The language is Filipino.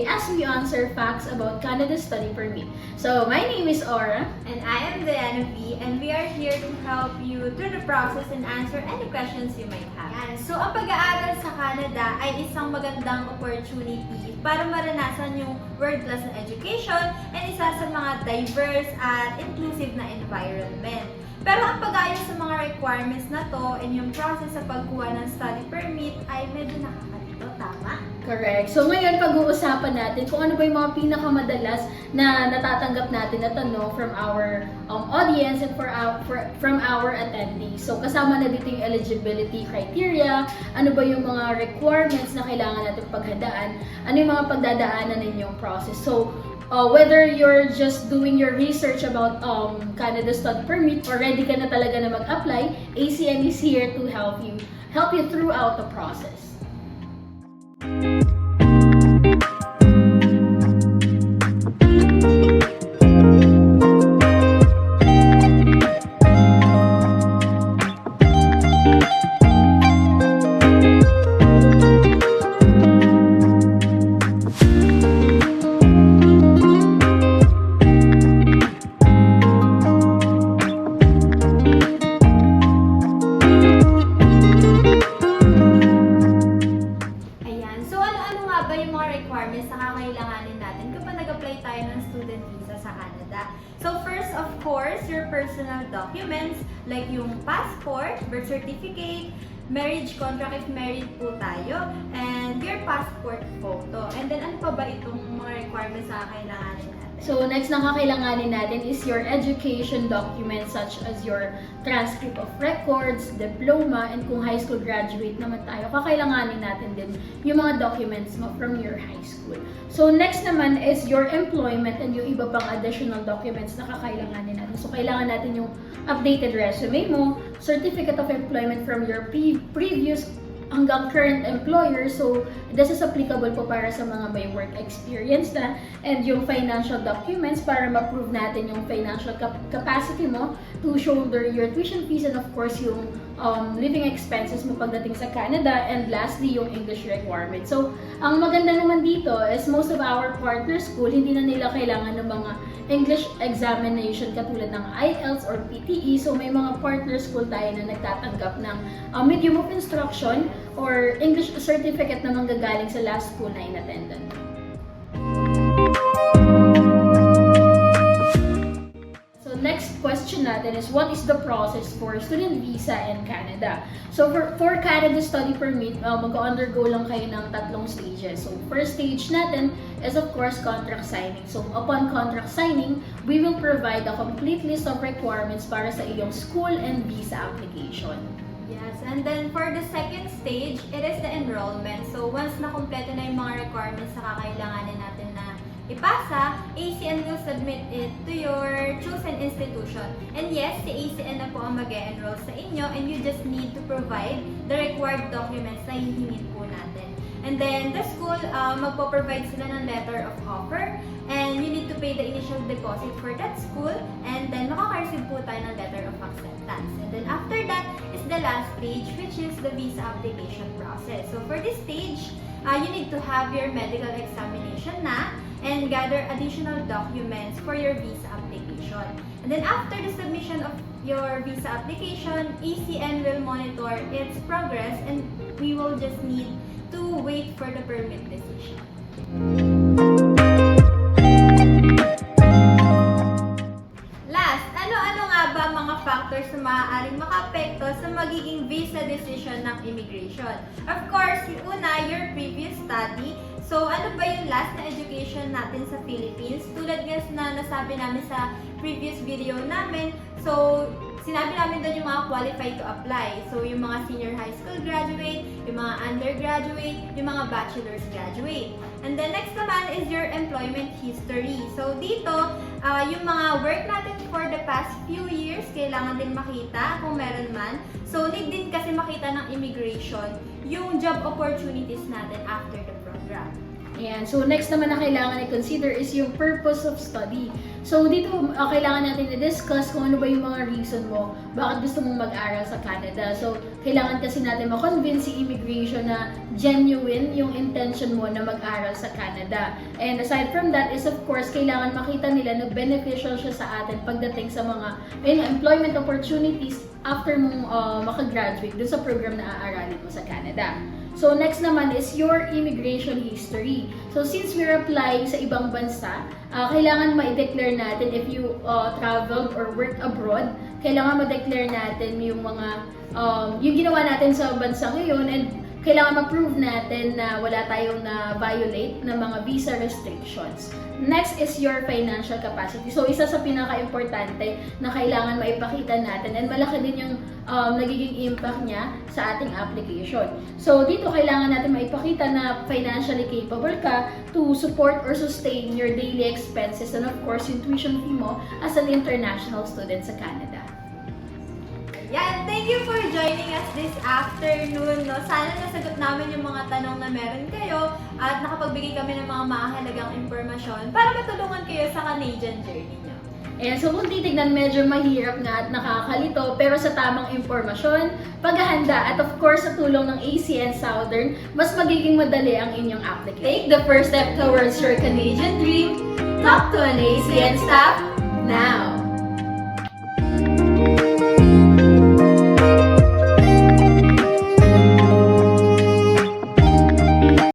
today as we answer facts about Canada Study Permit. So, my name is Aura. And I am Diana V, and we are here to help you through the process and answer any questions you might have. Yan. So, ang pag-aaral sa Canada ay isang magandang opportunity para maranasan yung world-class na education and isa sa mga diverse at inclusive na environment. Pero ang pag-ayos sa mga requirements na to and yung process sa pagkuha ng study permit ay medyo nakakalito, tama? Correct. So ngayon pag-uusapan natin kung ano ba yung mga pinakamadalas na natatanggap natin na tanong from our audience and from our attendees. So kasama na dito yung eligibility criteria, ano ba yung mga requirements na kailangan natin paghandaan, ano yung mga pagdadaanan ninyong process. So whether you're just doing your research about Canada Study Permit or ready ka na talaga na mag-apply, ACN is here to help you throughout the process. Personal documents like yung passport, birth certificate, marriage contract if married po tayo, and your passport photo. And then ano pa ba itong mga requirements na kailanganin natin? So next na kakailanganin natin is your education documents such as your transcript of records, diploma, and kung high school graduate naman tayo, kakailanganin natin din yung mga documents mo from your high school. So next naman is your employment and yung iba pang additional documents na kakailanganin natin. So kailangan natin yung updated resume mo, certificate of employment from your previous hanggang current employer. So, this is applicable po para sa mga may work experience na, and yung financial documents para ma-prove natin yung financial capacity mo to shoulder your tuition fees, and of course yung living expenses mo pagdating sa Canada, and lastly yung English requirement. So, ang maganda naman dito is most of our partner school, hindi na nila kailangan ng mga English examination katulad ng IELTS or PTE. So, may mga partner school tayo na nagtatanggap ng medium of instruction or English certificate na manggagaling sa last school na in-attendan. So next question natin is, what is the process for student visa in Canada? So for Canada Study Permit, mag-undergo lang kayo ng tatlong stages. So first stage natin is of course contract signing. So upon contract signing, we will provide a complete list of requirements para sa iyong school and visa application. Yes, and then for the second stage, it is the enrollment. So once na kumpleto na yung mga requirements na kakailanganin natin na ipasa, ACN will submit it to your chosen institution. And yes, si ACN na po ang mag-e-enroll sa inyo, and you just need to provide the required documents na hihingin po natin. And then the school, magpo-provide sila ng letter of offer, and you need to pay the initial deposit for that school, and then makaka-receive po tayo ng letter of acceptance. And then after that is the last stage, which is the visa application process. So for this stage, you need to have your medical examination na, and gather additional documents for your visa application. And then after the submission of your visa application, ACN will monitor its progress, and we will just need to wait for the permit decision. Last, ano-ano nga ba mga factors na maaaring makaapekto sa magiging visa decision ng immigration? Of course, yung una, your previous study. So, ano ba yung last na education natin sa Philippines? Tulad nga na nasabi namin sa previous video namin, so, sinabi namin doon yung mga qualified to apply. So, yung mga senior high school graduate, yung mga undergraduate, yung mga bachelor's graduate. And then next naman is your employment history. So, dito, yung mga work natin for the past few years, kailangan din makita kung meron man. So, need din kasi makita ng immigration yung job opportunities natin after the program. Ayan. So, next naman na kailangan i-consider is yung purpose of study. So, dito kailangan natin i-discuss kung ano ba yung mga reason mo bakit gusto mong mag-aral sa Canada. So, kailangan kasi natin ma-convince si immigration na genuine yung intention mo na mag-aral sa Canada. And aside from that is, of course, kailangan makita nila na beneficial siya sa atin pagdating sa mga employment opportunities after mong makagraduate dun sa program na aaralin mo sa Canada. So, next naman is your immigration history. So, since we're applying sa ibang bansa, kailangan ma-declare natin if you traveled or worked abroad, kailangan ma-declare natin yung mga, yung ginawa natin sa bansa ngayon, and kailangan ma-prove natin na wala tayong na-violate ng mga visa restrictions. Next is your financial capacity. So, isa sa pinaka-importante na kailangan maipakita natin, and malaki din yung nagiging impact niya sa ating application. So, dito kailangan natin maipakita na financially capable ka to support or sustain your daily expenses and of course, yung tuition fee mo as an international student sa Canada. Yan, thank you for joining us this afternoon. No? Sana nasagot namin yung mga tanong na meron kayo at nakapagbigay kami ng mga mahalagang impormasyon para matulungan kayo sa Canadian journey nyo. Ayan, so kung titignan, medyo mahirap nga at nakakalito, pero sa tamang impormasyon, paghahanda, at of course sa tulong ng ACN Southern, mas magiging madali ang inyong application. Take the first step towards your Canadian dream. Talk to an ACN staff now!